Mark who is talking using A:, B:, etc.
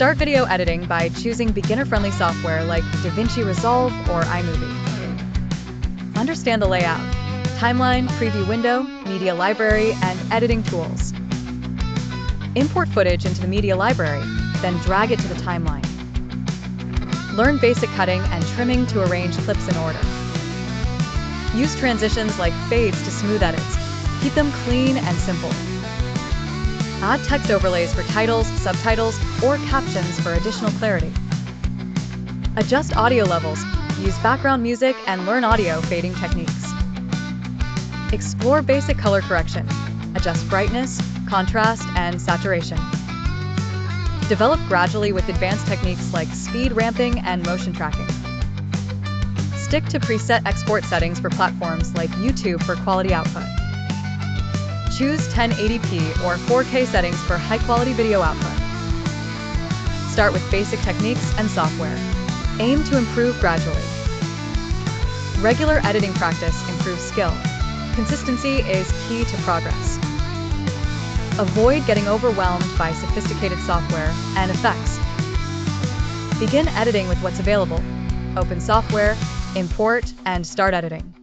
A: Start video editing by choosing beginner-friendly software like DaVinci Resolve or iMovie. Understand the layout, timeline, preview window, media library, and editing tools. Import footage into the media library, then drag it to the timeline. Learn basic cutting and trimming to arrange clips in order. Use transitions like fades to smooth edits. Keep them clean and simple. Add text overlays for titles, subtitles, or captions for additional clarity. Adjust audio levels, use background music, and learn audio fading techniques. Explore basic color correction. Adjust brightness, contrast, and saturation. Develop gradually with advanced techniques like speed ramping and motion tracking. Stick to preset export settings for platforms like YouTube for quality output. Choose 1080p or 4K settings for high-quality video output. Start with basic techniques and software. Aim to improve gradually. Regular editing practice improves skill. Consistency is key to progress. Avoid getting overwhelmed by sophisticated software and effects. Begin editing with what's available. Open software, import, and start editing.